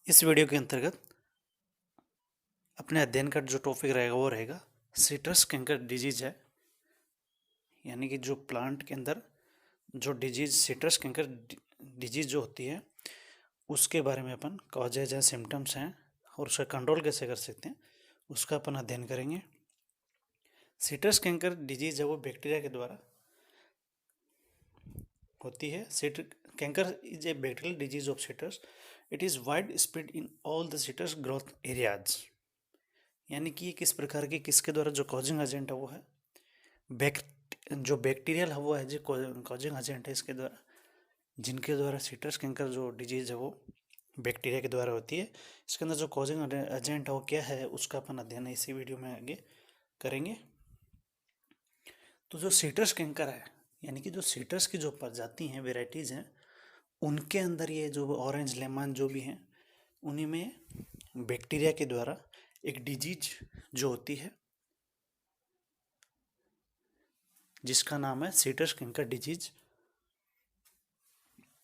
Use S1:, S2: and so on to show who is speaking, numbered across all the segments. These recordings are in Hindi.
S1: इस वीडियो के अंतर्गत अपने अध्ययन का जो टॉपिक रहेगा वो रहेगा सिट्रस कैंकर डिजीज है। यानी कि जो प्लांट के अंदर जो डिजीज सिट्रस कैंकर डिजीज जो होती है उसके बारे में अपन कॉजेज हैं, सिम्टम्स हैं और उसका कंट्रोल कैसे कर सकते हैं उसका अपन अध्ययन करेंगे। सिट्रस कैंकर डिजीज है वो बैक्टीरिया के द्वारा होती है। Canker is a bacterial disease of citrus. It is wide spread in all the citrus growth areas. यानी कि किस प्रकार की किसके द्वारा जो कॉजिंग एजेंट है वो है जो बैक्टीरियल है वो है जो कॉजिंग एजेंट है इसके द्वारा, जिनके द्वारा सिट्रस कैंकर जो डिजीज है वो बैक्टीरिया के द्वारा होती है। इसके अंदर जो कॉजिंग एजेंट है वो क्या है उसका अपन अध्ययन इसी वीडियो में आगे करेंगे। तो जो सिट्रस कैंकर है यानी कि जो सिट्रस की जो प्रजाति हैं, वेराइटीज़ हैं, उनके अंदर ये जो ऑरेंज लेमन जो भी हैं उन्हीं में बैक्टीरिया के द्वारा एक डिजीज जो होती है जिसका नाम है सिट्रस कैंकर डिजीज,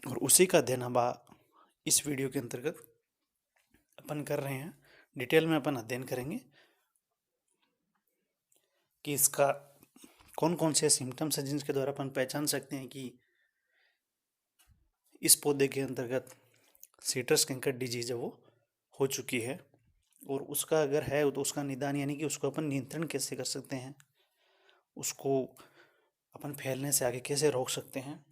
S1: और उसी का अध्ययन हम इस वीडियो के अंतर्गत अपन कर रहे हैं। डिटेल में अपन अध्ययन करेंगे कि इसका कौन कौन से सिम्टम्स हैं जिनके द्वारा अपन पहचान सकते हैं कि इस पौधे के अंतर्गत सिट्रस कैंकर डिजीज है वो हो चुकी है, और उसका अगर है तो उसका निदान यानी कि उसको अपन नियंत्रण कैसे कर सकते हैं, उसको अपन फैलने से आगे कैसे रोक सकते हैं।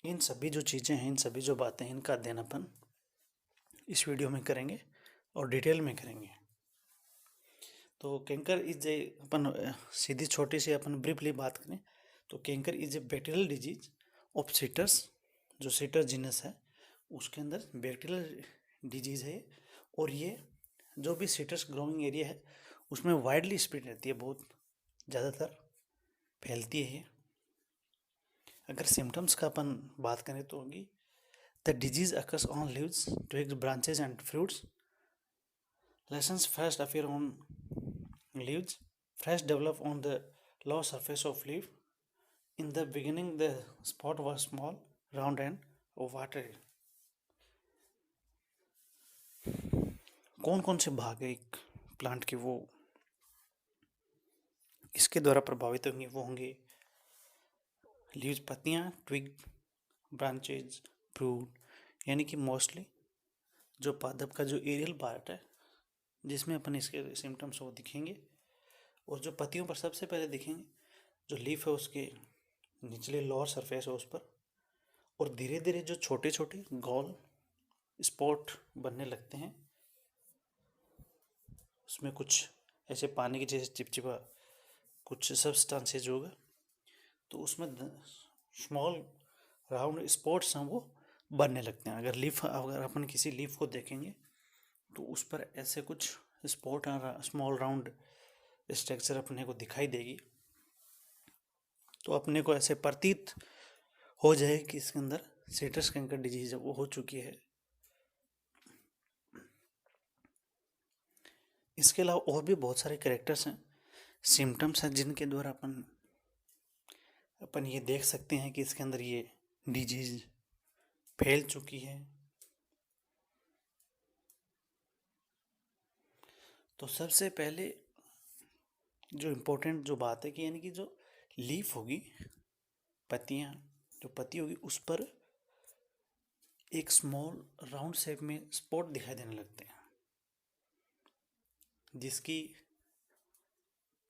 S1: इन सभी जो चीज़ें हैं, इन सभी जो बातें हैं, इनका अध्ययन अपन इस वीडियो में करेंगे और डिटेल में करेंगे। तो कैंकर इज ए अपन सीधी छोटी सी अपन ब्रीफली बात करें तो canker is a bacterial disease of citrus. जो सिट्रस जीनस है उसके अंदर बैक्टीरियल डिजीज है, और ये जो भी सिट्रस ग्रोइंग एरिया है उसमें वाइडली स्प्रेड रहती है, बहुत ज़्यादातर फैलती है। अगर सिम्टम्स का अपन बात करें तो होगी the disease occurs on leaves, twigs, branches and fruits. Lesions first appear on leaves. Fresh develop on the lower surface of leaf. In the beginning, the spot was small, round, and watery. कौन कौन से भाग है एक प्लांट के वो इसके द्वारा प्रभावित होंगे? वो होंगे लीव्स, पत्तियाँ, ट्विग, ब्रांचेज, फ्रूट। यानी कि मोस्टली जो पादप का जो एरियल पार्ट है जिसमें अपन इसके सिम्टम्स वो दिखेंगे, और जो पत्तियों पर सबसे पहले दिखेंगे जो लीफ है उसके निचले लोअर सरफेस है उस पर, और धीरे धीरे जो छोटे छोटे गोल स्पॉट बनने लगते हैं, उसमें कुछ ऐसे पानी के जैसे चिपचिपा कुछ सब्सटेंसेज होगा, तो उसमें स्मॉल राउंड स्पॉट्स हैं वो बनने लगते हैं। अगर अपन किसी लीफ को देखेंगे तो उस पर ऐसे कुछ स्पॉट स्मॉल राउंड स्ट्रक्चर अपने को दिखाई देगी, तो अपने को ऐसे प्रतीत हो जाए कि इसके अंदर सिट्रस कैंकर डिजीज है वो हो चुकी है। इसके अलावा और भी बहुत सारे कैरेक्टर्स हैं, सिम्टम्स हैं जिनके द्वारा अपन ये देख सकते हैं कि इसके अंदर ये डिजीज फैल चुकी है। तो सबसे पहले जो इम्पोर्टेंट जो बात है कि यानी कि जो लीफ होगी, पत्तियाँ, जो पत्ती होगी उस पर एक स्मॉल राउंड शेप में स्पॉट दिखाई देने लगते हैं, जिसकी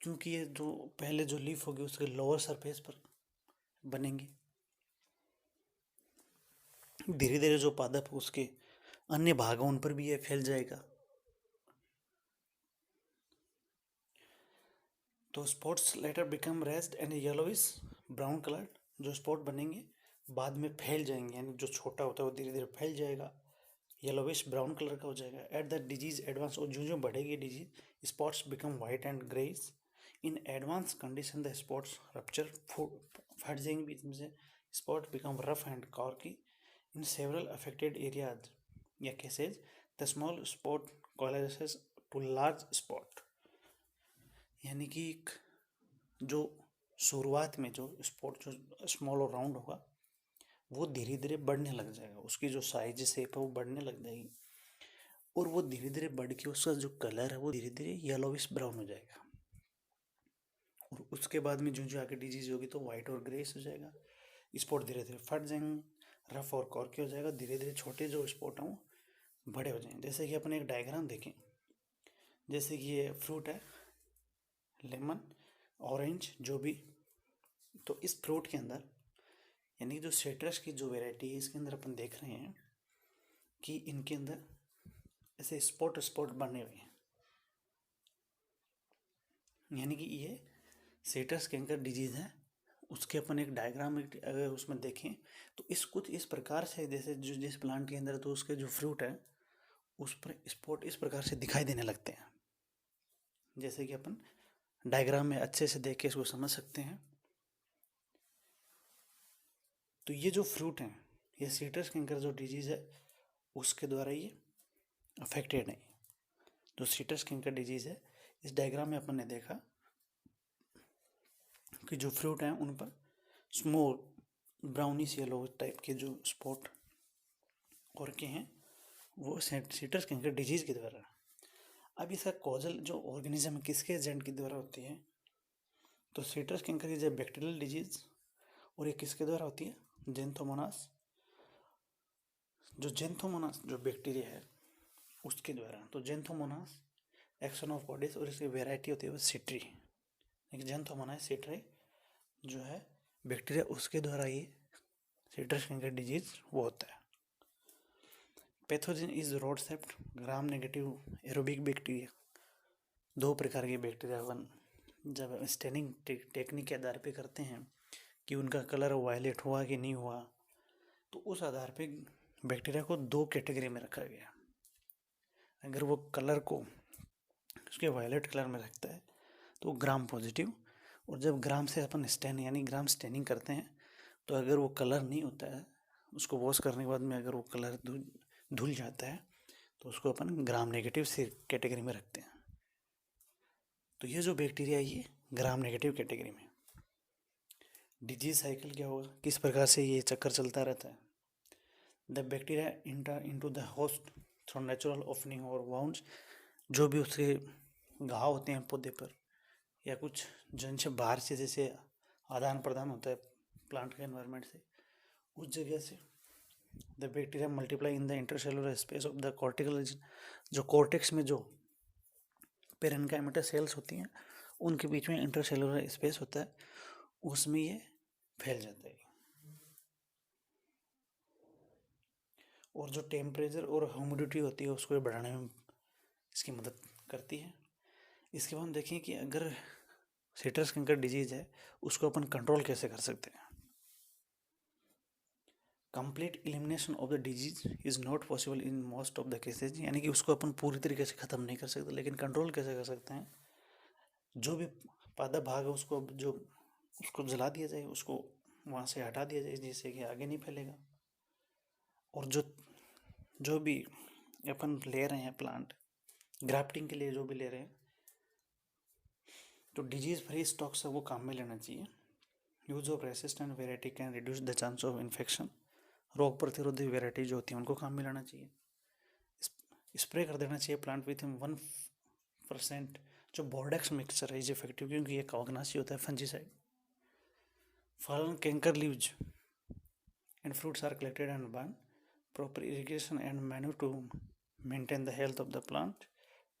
S1: क्योंकि ये जो पहले जो लीफ होगी उसके लोअर सरफेस पर बनेंगे, धीरे धीरे जो पादप उसके अन्य भागों उन पर भी ये फैल जाएगा। तो spots letter become rest and yellowish brown colour. जो स्पॉट बनेंगे बाद में फैल जाएंगे, यानी जो छोटा होता है वो धीरे धीरे फैल जाएगा, येलोविश ब्राउन कलर का हो जाएगा। एट द डिजीज एडवांस, और जो बढ़ेगी disease spots become white and greys. In advance condition the spots rupture, फट जाएंगे बीच में से, spot become rough and corky. In several affected areas या cases the small spot coalesces to large spot. यानी कि जो शुरुआत में जो स्पॉट जो स्मॉल और राउंड होगा वो धीरे धीरे बढ़ने लग जाएगा, उसकी जो साइज शेप है वो बढ़ने लग जाएगी, और वो धीरे धीरे बढ़ के उसका जो कलर है वो धीरे धीरे येलोविश ब्राउन हो जाएगा। और उसके बाद में जो जो आगे डिजीज होगी तो वाइट और ग्रेस हो जाएगा, स्पॉट धीरे धीरे फट जाएंगे, रफ और कॉर्की हो जाएगा, धीरे धीरे छोटे जो स्पॉट हैं वो बड़े हो जाएंगे। जैसे कि अपन एक डायग्राम देखें, जैसे कि ये फ्रूट है लेमन, ऑरेंज जो भी, तो इस फ्रूट के अंदर यानी जो सिट्रस की जो वैरायटी है इसके अंदर अपन देख रहे हैं कि इनके अंदर ऐसे स्पॉट स्पॉट बने हुए हैं, यानी कि ये सिट्रस कैंकर डिजीज है। उसके अपन एक डायग्राम अगर उसमें देखें तो इस कुछ इस प्रकार से, जैसे जो जिस प्लांट के अंदर तो उसके जो फ्रूट है उस पर स्पॉट इस प्रकार से दिखाई देने लगते हैं, जैसे कि अपन डायग्राम में अच्छे से देख के इसको समझ सकते हैं। तो ये जो फ्रूट हैं ये सिट्रस कैंकर जो डिजीज है उसके द्वारा ये अफेक्टेड है। जो सिट्रस कैंकर डिजीज है इस डायग्राम में अपन ने देखा कि जो फ्रूट हैं उन पर स्मॉल ब्राउनिश येलो टाइप के जो स्पॉट और के हैं वो सिट्रस कैंकर डिजीज के द्वारा। अब इसका कॉजल जो ऑर्गेनिज्म किसके एजेंट के द्वारा होती है, तो सिट्रस कैंकर की जो बैक्टीरियल डिजीज, और ये किसके द्वारा होती है, जेंथोमोनास। जो जेंथोमोनास जो बैक्टीरिया है उसके द्वारा। तो जेंथोमोनास एक्शन ऑफ कॉडिस, और इसकी वेराइटी होती है वो सिट्री, एक जेंथोमोनास सिट्री जो है बैक्टीरिया, उसके द्वारा ये सिट्रस कैंकर डिजीज वो होता है। Pathogen is rod shaped gram negative aerobic bacteria. दो प्रकार के बैक्टीरिया अपन जब स्टेनिंग टेक्निक के आधार पे करते हैं कि उनका कलर वायलेट हुआ कि नहीं हुआ, तो उस आधार पे बैक्टीरिया को दो कैटेगरी में रखा गया। अगर वो कलर को उसके वायलेट कलर में रखता है तो ग्राम पॉजिटिव, और जब ग्राम से अपन स्टेन यानी ग्राम स्टेनिंग करते हैं तो अगर वो कलर नहीं होता है, उसको वॉश करने के बाद में अगर वो कलर धुल जाता है तो उसको अपन ग्राम नेगेटिव से कैटेगरी में रखते हैं। तो ये जो बैक्टीरिया ये ग्राम नेगेटिव कैटेगरी में। डिजीज साइकिल क्या होगा, किस प्रकार से ये चक्कर चलता रहता है। The bacteria inter into the host through natural opening और वाउंड्स। जो भी उसके घाव होते हैं पौधे पर या कुछ जिनसे बाहर से जैसे आदान प्रदान होता है प्लांट के एनवायरनमेंट से, उस जगह से the bacteria multiply in the intercellular space of the cortical. जो कॉर्टेक्स में जो पेरेन्काइमेटा सेल्स होती हैं उनके बीच में इंटरसेलुलर स्पेस होता है, उसमें ये फैल जाता है। और जो टेम्परेचर और ह्यूमिडिटी होती है उसको बढ़ाने में इसकी मदद करती है। इसके बाद हम देखें कि अगर सिट्रस कैंकर डिजीज है उसको अपन कंट्रोल कैसे कर सकते हैं। Complete elimination of the disease is not possible in most of the cases, यानी कि उसको अपन पूरी तरीके से ख़त्म नहीं कर सकते, लेकिन कंट्रोल कैसे कर सकते हैं। जो भी पादा भाग है उसको जला दिया जाए, उसको वहाँ से हटा दिया जाए जिससे कि आगे नहीं फैलेगा। और जो भी अपन ले रहे हैं प्लांट ग्राफ्टिंग के लिए जो भी ले रहे हैं तो डिजीज फ्री स्टॉक से वो काम में लेना चाहिए। Use of resistant variety can reduce the chance of infection. रोग प्रतिरोधी वेराइटी जो होती है उनको काम में लाना चाहिए। स्प्रे कर देना चाहिए प्लांट विथ 1%। जो बोर्डेक्स मिक्सचर है इज इफेक्टिव क्योंकि ये कवकनाशी होता है fungicide. Fallen canker leaves and fruits are collected and burn. Proper irrigation and manure to maintain the health of the plant.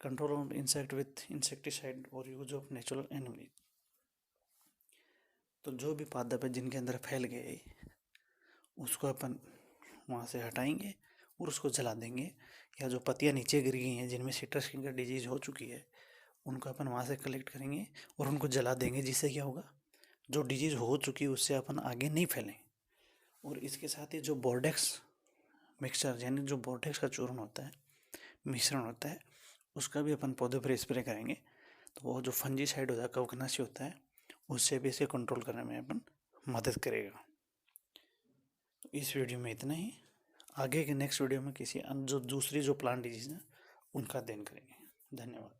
S1: Control of insect with insecticide और यूज ऑफ नेचुरल एनिमल। तो जो भी पादप है जिनके अंदर फैल गए उसको अपन वहाँ से हटाएंगे और उसको जला देंगे, या जो पत्तियाँ नीचे गिर गई हैं जिनमें सिट्रस कैंकर डिजीज हो चुकी है उनको अपन वहाँ से कलेक्ट करेंगे और उनको जला देंगे, जिससे क्या होगा जो डिजीज हो चुकी है उससे अपन आगे नहीं फैलें। और इसके साथ ही जो बोर्डेक्स मिक्सचर यानी जो बोर्डेक्स का चूर्ण होता है, मिश्रण होता है, उसका भी अपन पौधे पर स्प्रे करेंगे तो वो जो फंजीसाइड होता है कवकनाशी होता है उससे भी इसे कंट्रोल करने में अपन मदद करेगा। तो इस वीडियो में इतना ही। आगे के नेक्स्ट वीडियो में किसी जो दूसरी जो प्लांट डिजीज है उनका अध्ययन करेंगे। धन्यवाद।